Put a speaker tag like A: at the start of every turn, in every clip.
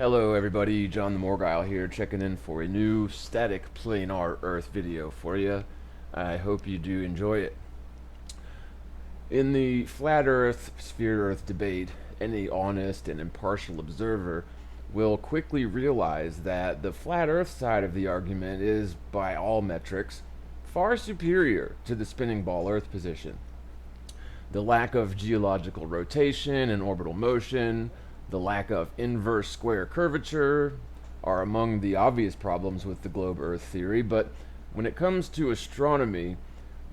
A: Hello everybody, John the Morgile here, checking in for a new static planar Earth video for you. I hope you do enjoy it. In the flat Earth, sphere Earth debate, any honest and impartial observer will quickly realize that the flat Earth side of the argument is, by all metrics, far superior to the spinning ball Earth position. The lack of geological rotation and orbital motion, the lack of inverse square curvature are among the obvious problems with the globe Earth theory, but when it comes to astronomy,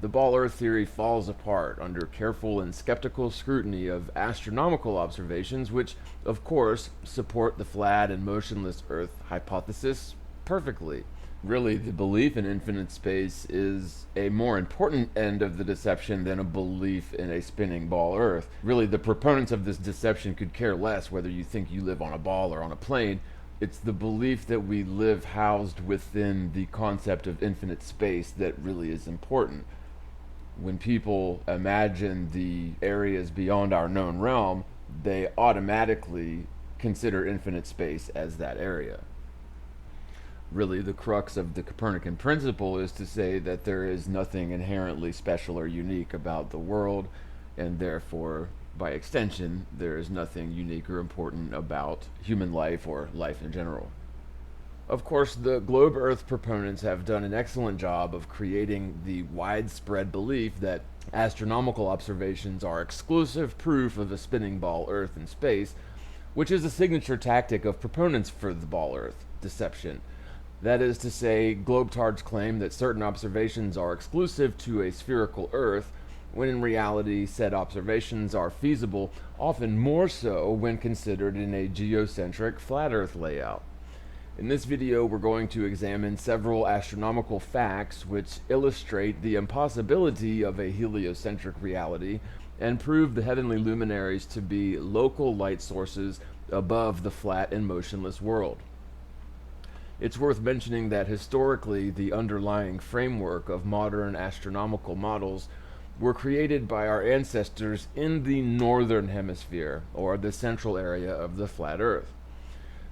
A: the ball Earth theory falls apart under careful and skeptical scrutiny of astronomical observations, which, of course, support the flat and motionless Earth hypothesis perfectly. Really, the belief in infinite space is a more important end of the deception than a belief in a spinning ball Earth. Really, the proponents of this deception could care less whether you think you live on a ball or on a plane. It's the belief that we live housed within the concept of infinite space that really is important. When people imagine the areas beyond our known realm, they automatically consider infinite space as that area. Really, the crux of the Copernican principle is to say that there is nothing inherently special or unique about the world, and therefore, by extension, there is nothing unique or important about human life or life in general. Of course, the globe Earth proponents have done an excellent job of creating the widespread belief that astronomical observations are exclusive proof of a spinning ball Earth in space, which is a signature tactic of proponents for the ball Earth deception. That is to say, globetards claim that certain observations are exclusive to a spherical Earth, when in reality said observations are feasible, often more so when considered in a geocentric flat Earth layout. In this video, we're going to examine several astronomical facts which illustrate the impossibility of a heliocentric reality and prove the heavenly luminaries to be local light sources above the flat and motionless world. It's worth mentioning that historically, the underlying framework of modern astronomical models were created by our ancestors in the northern hemisphere, or the central area of the flat Earth.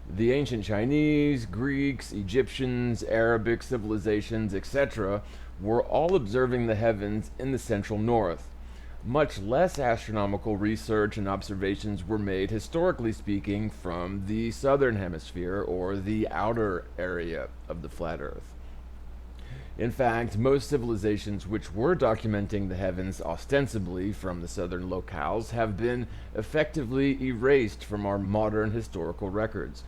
A: The ancient Chinese, Greeks, Egyptians, Arabic civilizations, etc. were all observing the heavens in the central north. Much less astronomical research and observations were made, historically speaking, from the southern hemisphere or the outer area of the flat Earth. In fact, most civilizations which were documenting the heavens ostensibly from the southern locales have been effectively erased from our modern historical records.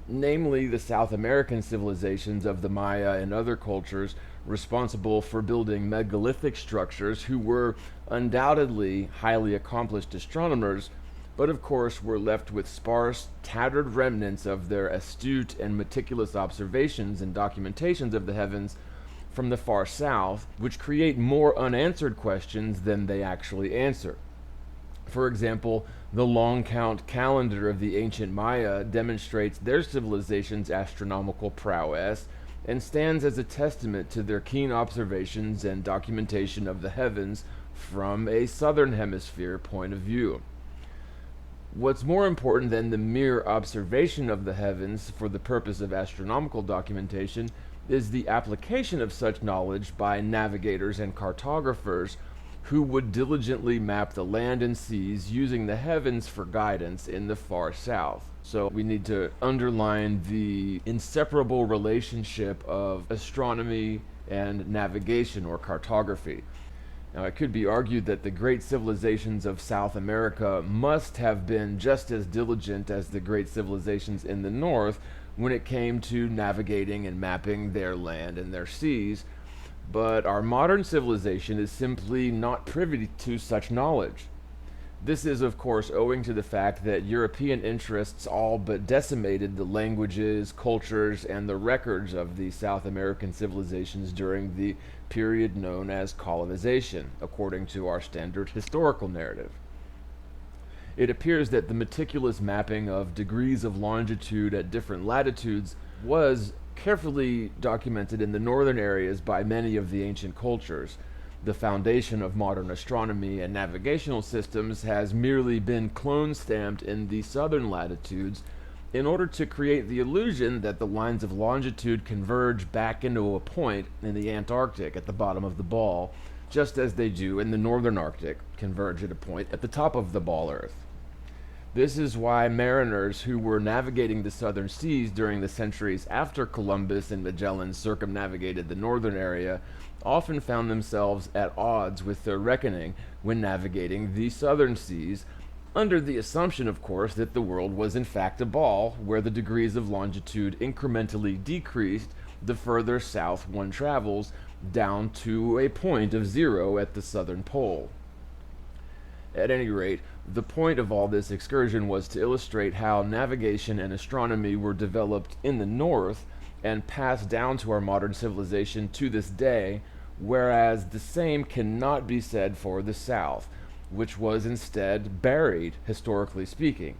A: Namely, the South American civilizations of the Maya and other cultures responsible for building megalithic structures, who were undoubtedly highly accomplished astronomers, but of course were left with sparse, tattered remnants of their astute and meticulous observations and documentations of the heavens from the far south, which create more unanswered questions than they actually answer. For example, the long count calendar of the ancient Maya demonstrates their civilization's astronomical prowess and stands as a testament to their keen observations and documentation of the heavens from a southern hemisphere point of view. What's more important than the mere observation of the heavens for the purpose of astronomical documentation is the application of such knowledge by navigators and cartographers who would diligently map the land and seas using the heavens for guidance in the far south. So we need to underline the inseparable relationship of astronomy and navigation or cartography. Now, it could be argued that the great civilizations of South America must have been just as diligent as the great civilizations in the north when it came to navigating and mapping their land and their seas, but our modern civilization is simply not privy to such knowledge. This is, of course, owing to the fact that European interests all but decimated the languages, cultures, and the records of the South American civilizations during the period known as colonization, according to our standard historical narrative. It appears that the meticulous mapping of degrees of longitude at different latitudes was carefully documented in the northern areas by many of the ancient cultures. The foundation of modern astronomy and navigational systems has merely been clone stamped in the southern latitudes in order to create the illusion that the lines of longitude converge back into a point in the Antarctic at the bottom of the ball, just as they do in the northern Arctic converge at a point at the top of the ball Earth. This is why mariners who were navigating the southern seas during the centuries after Columbus and Magellan circumnavigated the northern area often found themselves at odds with their reckoning when navigating the southern seas, under the assumption, of course, that the world was in fact a ball where the degrees of longitude incrementally decreased the further south one travels, down to a point of zero at the southern pole. At any rate, the point of all this excursion was to illustrate how navigation and astronomy were developed in the north and passed down to our modern civilization to this day, whereas the same cannot be said for the south, which was instead buried, historically speaking.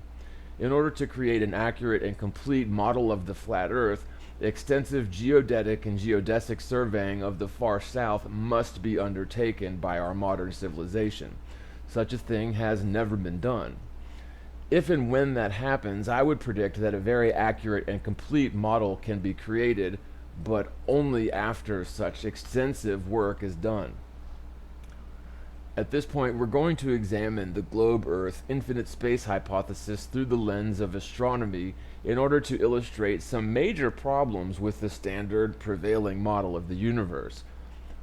A: In order to create an accurate and complete model of the flat Earth, extensive geodetic and geodesic surveying of the far south must be undertaken by our modern civilization. Such a thing has never been done. If and when that happens, I would predict that a very accurate and complete model can be created, but only after such extensive work is done. At this point, we're going to examine the globe-Earth infinite space hypothesis through the lens of astronomy in order to illustrate some major problems with the standard prevailing model of the universe.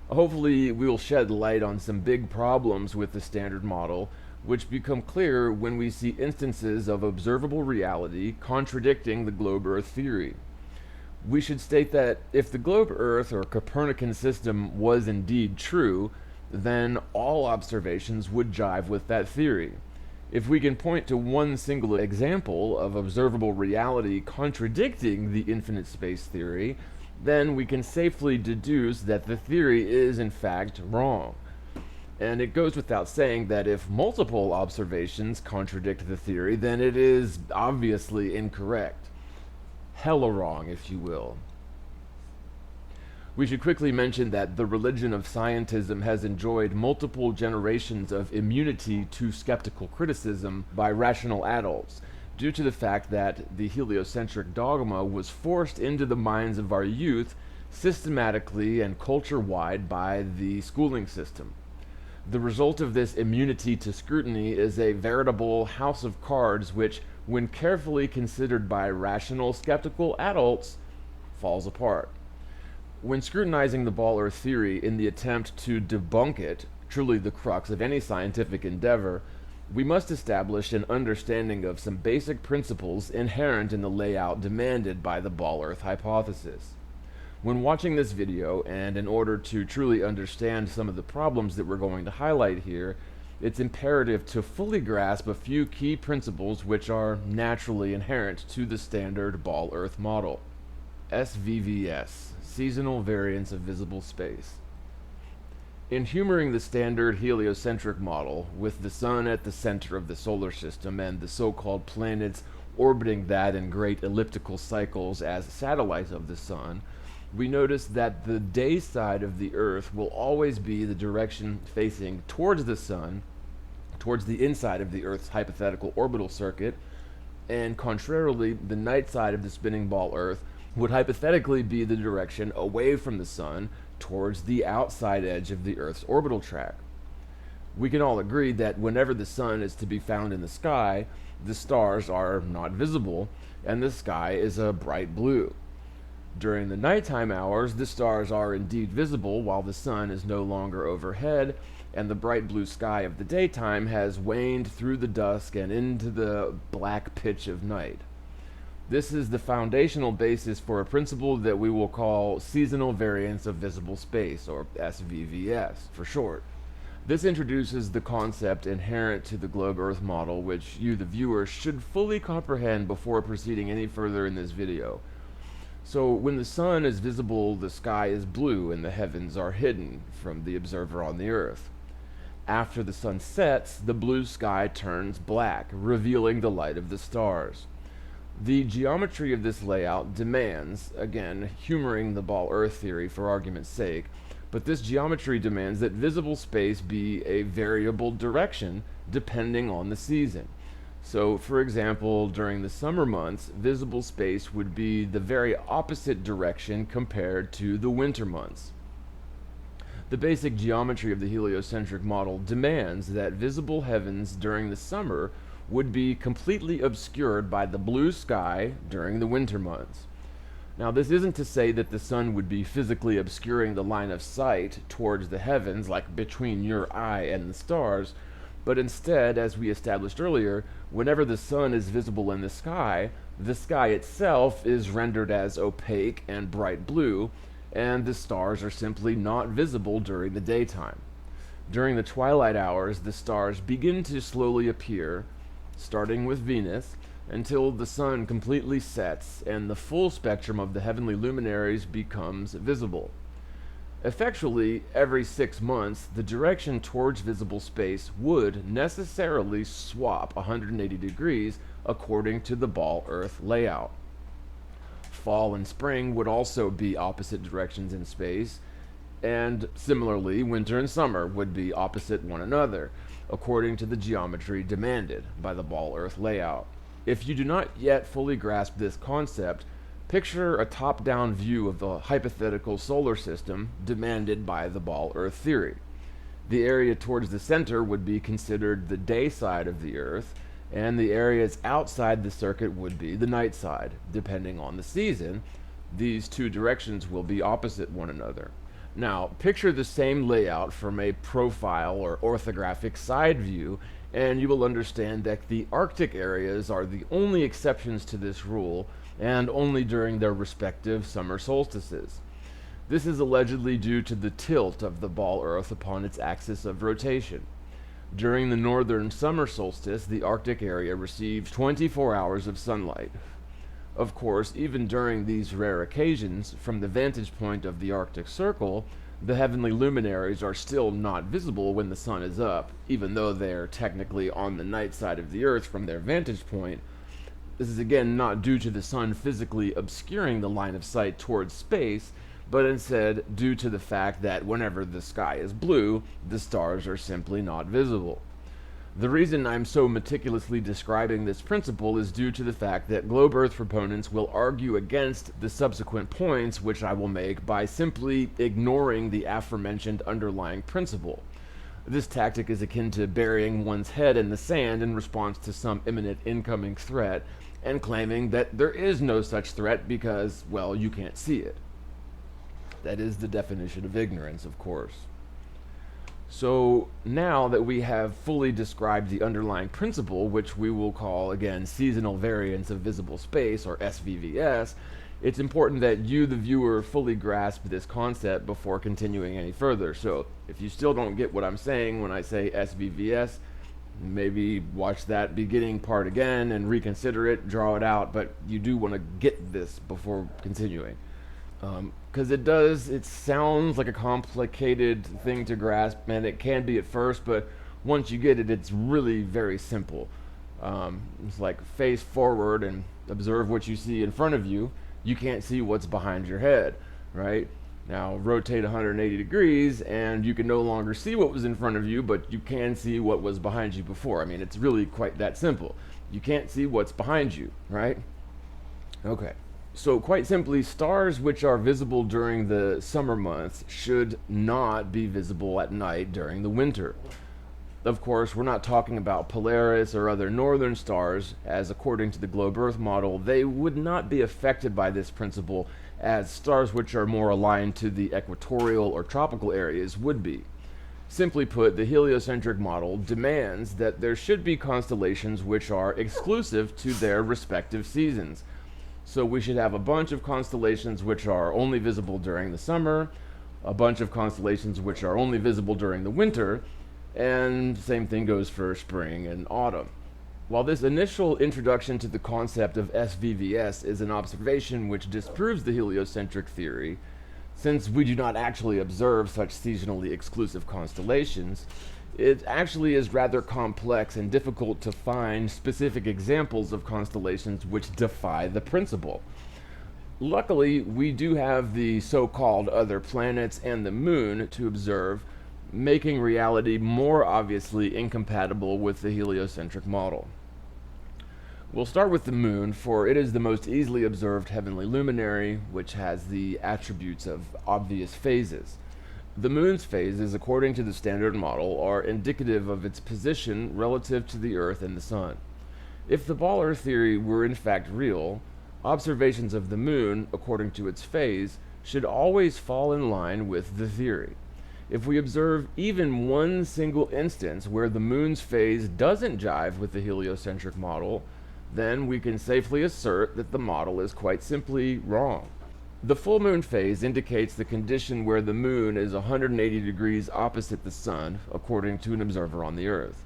A: Hopefully, we'll shed light on some big problems with the standard model, which become clear when we see instances of observable reality contradicting the globe-Earth theory. We should state that if the globe-Earth or Copernican system was indeed true, then all observations would jive with that theory. If we can point to one single example of observable reality contradicting the infinite space theory, then we can safely deduce that the theory is in fact wrong. And it goes without saying that if multiple observations contradict the theory, then it is obviously incorrect. Hella wrong, if you will. We should quickly mention that the religion of scientism has enjoyed multiple generations of immunity to skeptical criticism by rational adults, due to the fact that the heliocentric dogma was forced into the minds of our youth systematically and culture-wide by the schooling system. The result of this immunity to scrutiny is a veritable house of cards which, when carefully considered by rational skeptical adults, falls apart. When scrutinizing the ball Earth theory in the attempt to debunk it, truly the crux of any scientific endeavor, we must establish an understanding of some basic principles inherent in the layout demanded by the ball Earth hypothesis. When watching this video, and in order to truly understand some of the problems that we're going to highlight here, it's imperative to fully grasp a few key principles which are naturally inherent to the standard ball Earth model. SVVS, seasonal variance of visible space. In humoring the standard heliocentric model, with the sun at the center of the solar system and the so-called planets orbiting that in great elliptical cycles as satellites of the sun, we notice that the day side of the Earth will always be the direction facing towards the sun, towards the inside of the Earth's hypothetical orbital circuit, and contrarily, the night side of the spinning ball Earth would hypothetically be the direction away from the sun towards the outside edge of the Earth's orbital track. We can all agree that whenever the sun is to be found in the sky, the stars are not visible, and the sky is a bright blue. During the nighttime hours, the stars are indeed visible while the sun is no longer overhead, and the bright blue sky of the daytime has waned through the dusk and into the black pitch of night. This is the foundational basis for a principle that we will call seasonal variance of visible space, or SVVS for short. This introduces the concept inherent to the globe-Earth model, which you, the viewer, should fully comprehend before proceeding any further in this video. So, when the sun is visible, the sky is blue and the heavens are hidden from the observer on the Earth. After the sun sets, the blue sky turns black, revealing the light of the stars. The geometry of this layout demands, again, humoring the ball Earth theory for argument's sake, but this geometry demands that visible space be a variable direction depending on the season. So, for example, during the summer months, visible space would be the very opposite direction compared to the winter months. The basic geometry of the heliocentric model demands that visible heavens during the summer would be completely obscured by the blue sky during the winter months. Now, this isn't to say that the sun would be physically obscuring the line of sight towards the heavens, like between your eye and the stars, but instead, as we established earlier, whenever the sun is visible in the sky itself is rendered as opaque and bright blue, and the stars are simply not visible during the daytime. During the twilight hours, the stars begin to slowly appear, starting with Venus, until the sun completely sets and the full spectrum of the heavenly luminaries becomes visible. Effectually, every 6 months, the direction towards visible space would necessarily swap 180 degrees according to the ball Earth layout. Fall and spring would also be opposite directions in space, and similarly, winter and summer would be opposite one another, according to the geometry demanded by the ball Earth layout. If you do not yet fully grasp this concept, picture a top-down view of the hypothetical solar system demanded by the ball Earth theory. The area towards the center would be considered the day side of the Earth, and the areas outside the circuit would be the night side. Depending on the season, these two directions will be opposite one another. Now, picture the same layout from a profile or orthographic side view, and you will understand that the Arctic areas are the only exceptions to this rule, and only during their respective summer solstices. This is allegedly due to the tilt of the ball Earth upon its axis of rotation. During the northern summer solstice, the Arctic area receives 24 hours of sunlight. Of course, even during these rare occasions, from the vantage point of the Arctic Circle, the heavenly luminaries are still not visible when the sun is up, even though they are technically on the night side of the Earth from their vantage point. This is again not due to the sun physically obscuring the line of sight towards space, but instead due to the fact that whenever the sky is blue, the stars are simply not visible. The reason I'm so meticulously describing this principle is due to the fact that globe Earth proponents will argue against the subsequent points which I will make by simply ignoring the aforementioned underlying principle. This tactic is akin to burying one's head in the sand in response to some imminent incoming threat and claiming that there is no such threat because, well, you can't see it. That is the definition of ignorance, of course. So now that we have fully described the underlying principle, which we will call, again, seasonal variance of visible space, or SVVS, it's important that you, the viewer, fully grasp this concept before continuing any further. So if you still don't get what I'm saying when I say SVVS, maybe watch that beginning part again and reconsider it, draw it out, but you do want to get this before continuing. Because it sounds like a complicated thing to grasp, and it can be at first, but once you get it, it's really very simple. It's like face forward and observe what you see in front of you. You can't see what's behind your head, right? Now rotate 180 degrees and you can no longer see what was in front of you, but you can see what was behind you before. I mean, it's really quite that simple. You can't see what's behind you, right? Okay. So quite simply, stars which are visible during the summer months should not be visible at night during the winter. Of course, we're not talking about Polaris or other northern stars, as according to the globe Earth model, they would not be affected by this principle as stars which are more aligned to the equatorial or tropical areas would be. Simply put, the heliocentric model demands that there should be constellations which are exclusive to their respective seasons. So we should have a bunch of constellations which are only visible during the summer, a bunch of constellations which are only visible during the winter, and same thing goes for spring and autumn. While this initial introduction to the concept of SVVS is an observation which disproves the heliocentric theory, since we do not actually observe such seasonally exclusive constellations, it actually is rather complex and difficult to find specific examples of constellations which defy the principle. Luckily, we do have the so-called other planets and the moon to observe, making reality more obviously incompatible with the heliocentric model. We'll start with the moon, for it is the most easily observed heavenly luminary, which has the attributes of obvious phases. The moon's phases, according to the standard model, are indicative of its position relative to the Earth and the Sun. If the ball Earth theory were in fact real, observations of the moon, according to its phase, should always fall in line with the theory. If we observe even one single instance where the moon's phase doesn't jive with the heliocentric model, then we can safely assert that the model is quite simply wrong. The full moon phase indicates the condition where the moon is 180 degrees opposite the sun, according to an observer on the Earth.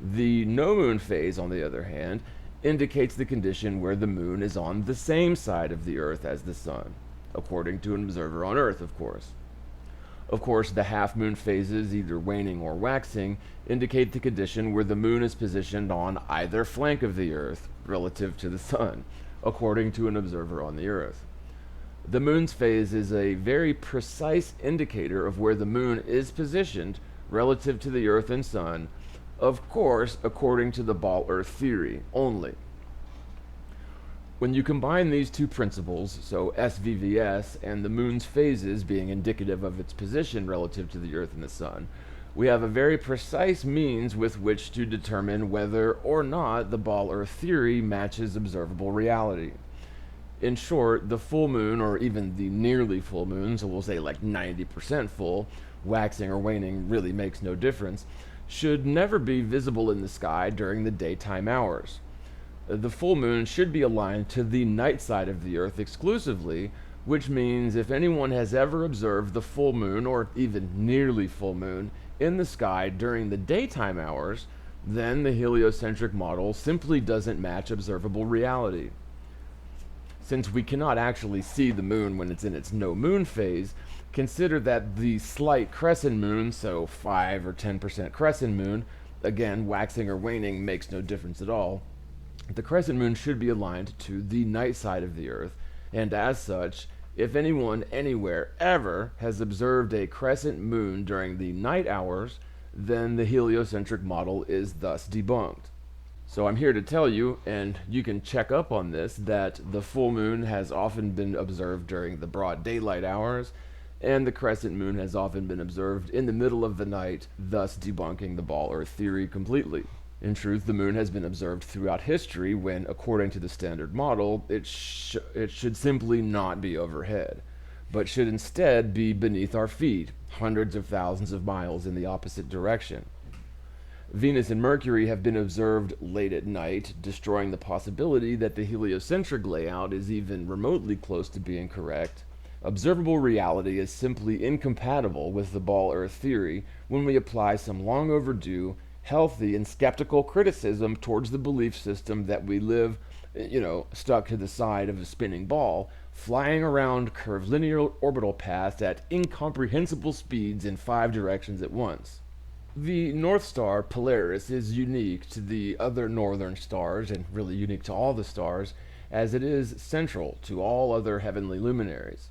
A: The no moon phase, on the other hand, indicates the condition where the moon is on the same side of the Earth as the sun, according to an observer on Earth, of course. Of course, the half-moon phases, either waning or waxing, indicate the condition where the moon is positioned on either flank of the Earth relative to the sun, according to an observer on the Earth. The moon's phase is a very precise indicator of where the moon is positioned relative to the Earth and sun, of course, according to the ball Earth theory only. When you combine these two principles, so SVVS and the moon's phases being indicative of its position relative to the Earth and the sun, we have a very precise means with which to determine whether or not the ball Earth theory matches observable reality. In short, the full moon, or even the nearly full moon, so we'll say like 90% full, waxing or waning really makes no difference, should never be visible in the sky during the daytime hours. The full moon should be aligned to the night side of the Earth exclusively, which means if anyone has ever observed the full moon, or even nearly full moon, in the sky during the daytime hours, then the heliocentric model simply doesn't match observable reality. Since we cannot actually see the moon when it's in its no moon phase, consider that the slight crescent moon, so 5 or 10% crescent moon, again, waxing or waning makes no difference at all, the crescent moon should be aligned to the night side of the Earth, and as such, if anyone anywhere ever has observed a crescent moon during the night hours, then the heliocentric model is thus debunked. So I'm here to tell you, and you can check up on this, that the full moon has often been observed during the broad daylight hours, and the crescent moon has often been observed in the middle of the night, thus debunking the ball Earth theory completely. In truth, the moon has been observed throughout history when, according to the standard model, it should simply not be overhead, but should instead be beneath our feet, hundreds of thousands of miles in the opposite direction. Venus and Mercury have been observed late at night, destroying the possibility that the heliocentric layout is even remotely close to being correct. Observable reality is simply incompatible with the ball Earth theory when we apply some long overdue, healthy and skeptical criticism towards the belief system that we live, stuck to the side of a spinning ball, flying around curvilinear orbital paths at incomprehensible speeds in 5 directions at once. The North Star, Polaris, is unique to the other northern stars, and really unique to all the stars, as it is central to all other heavenly luminaries.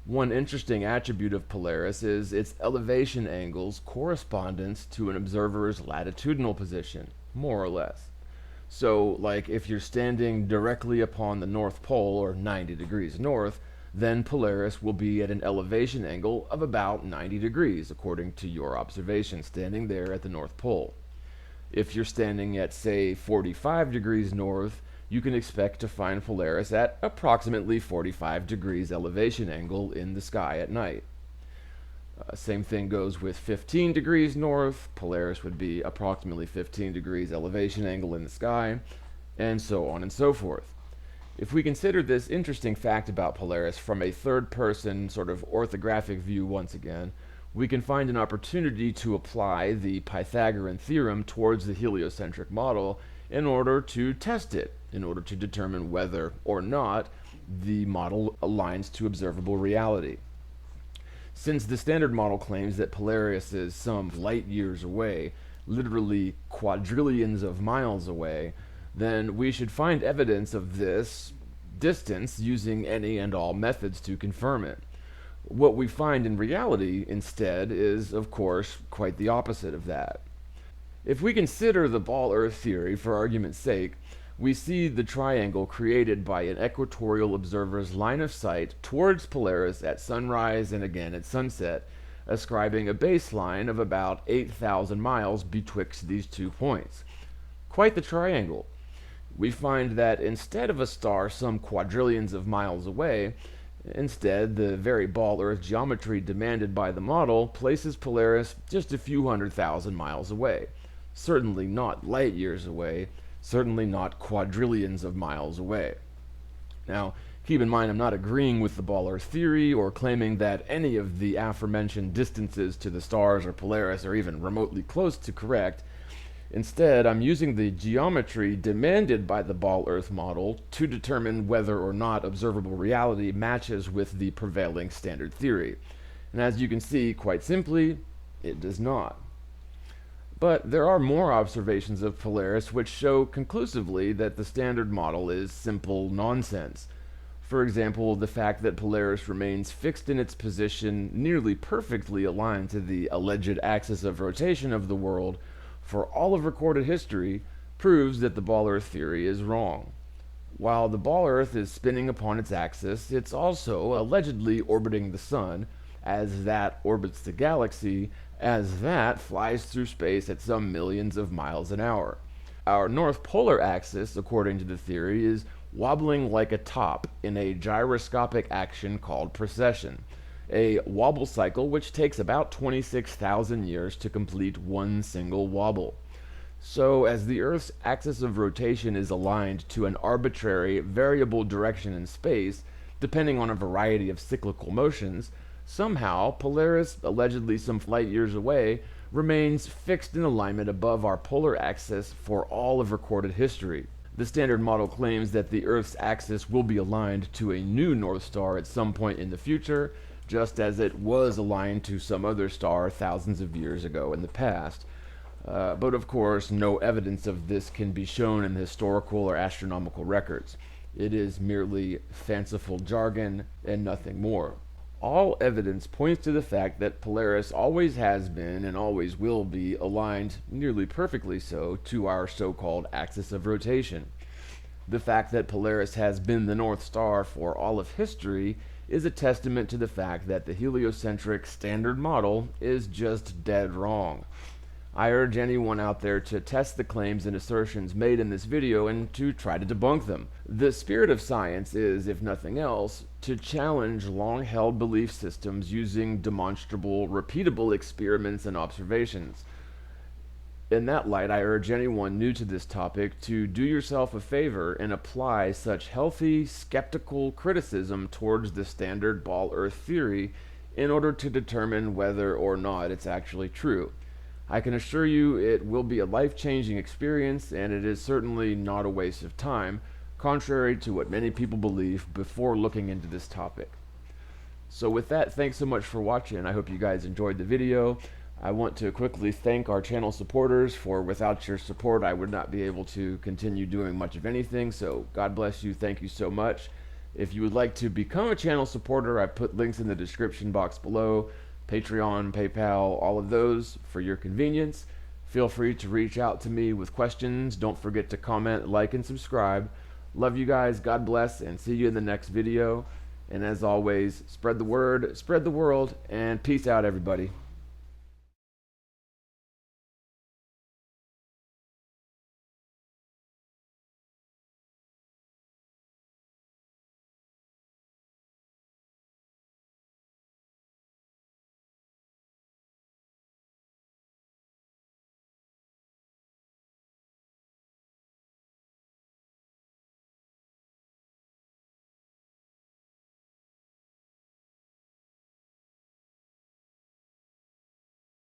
A: One interesting attribute of Polaris is its elevation angle's correspondence to an observer's latitudinal position, more or less. So, like if you're standing directly upon the North Pole, or 90 degrees north, then Polaris will be at an elevation angle of about 90 degrees, according to your observation, standing there at the North Pole. If you're standing at, say, 45 degrees north, you can expect to find Polaris at approximately 45 degrees elevation angle in the sky at night. Same thing goes with 15 degrees north. Polaris would be approximately 15 degrees elevation angle in the sky, and so on and so forth. If we consider this interesting fact about Polaris from a third-person sort of orthographic view once again, we can find an opportunity to apply the Pythagorean theorem towards the heliocentric model in order to test it, in order to determine whether or not the model aligns to observable reality. Since the standard model claims that Polaris is some light years away, literally quadrillions of miles away, then we should find evidence of this distance using any and all methods to confirm it. What we find in reality, instead, is, of course, quite the opposite of that. If we consider the ball Earth theory for argument's sake, we see the triangle created by an equatorial observer's line of sight towards Polaris at sunrise and again at sunset, ascribing a baseline of about 8,000 miles betwixt these 2 points. Quite the triangle. We find that instead of a star some quadrillions of miles away, instead the very ball Earth geometry demanded by the model places Polaris just a few 100,000 miles away. Certainly not light years away, certainly not quadrillions of miles away. Now, keep in mind I'm not agreeing with the ball Earth theory or claiming that any of the aforementioned distances to the stars or Polaris are even remotely close to correct. Instead, I'm using the geometry demanded by the ball Earth model to determine whether or not observable reality matches with the prevailing standard theory. And as you can see, quite simply, it does not. But there are more observations of Polaris which show conclusively that the standard model is simple nonsense. For example, the fact that Polaris remains fixed in its position nearly perfectly aligned to the alleged axis of rotation of the world for all of recorded history proves that the ball Earth theory is wrong. While the ball Earth is spinning upon its axis, it's also allegedly orbiting the Sun, as that orbits the galaxy, as that flies through space at some millions of miles an hour. Our north polar axis, according to the theory, is wobbling like a top in a gyroscopic action called precession, a wobble cycle which takes about 26,000 years to complete one single wobble. So, as the Earth's axis of rotation is aligned to an arbitrary, variable direction in space, depending on a variety of cyclical motions, somehow Polaris, allegedly some light years away, remains fixed in alignment above our polar axis for all of recorded history. The standard model claims that the Earth's axis will be aligned to a new North Star at some point in the future, just as it was aligned to some other star thousands of years ago in the past. But of course, no evidence of this can be shown in the historical or astronomical records. It is merely fanciful jargon and nothing more. All evidence points to the fact that Polaris always has been and always will be aligned, nearly perfectly so, to our so-called axis of rotation. The fact that Polaris has been the North Star for all of history is a testament to the fact that the heliocentric standard model is just dead wrong. I urge anyone out there to test the claims and assertions made in this video and to try to debunk them. The spirit of science is, if nothing else, to challenge long-held belief systems using demonstrable, repeatable experiments and observations. In that light, I urge anyone new to this topic to do yourself a favor and apply such healthy, skeptical criticism towards the standard ball Earth theory in order to determine whether or not it's actually true. I can assure you it will be a life-changing experience, and it is certainly not a waste of time, contrary to what many people believe before looking into this topic. So with that, thanks so much for watching. I hope you guys enjoyed the video. I want to quickly thank our channel supporters, for without your support I would not be able to continue doing much of anything, so God bless you, thank you so much. If you would like to become a channel supporter, I put links in the description box below, Patreon, PayPal, all of those for your convenience. Feel free to reach out to me with questions. Don't forget to comment, like, and subscribe. Love you guys, God bless, and see you in the next video. And as always, spread the word, spread the world, and peace out everybody.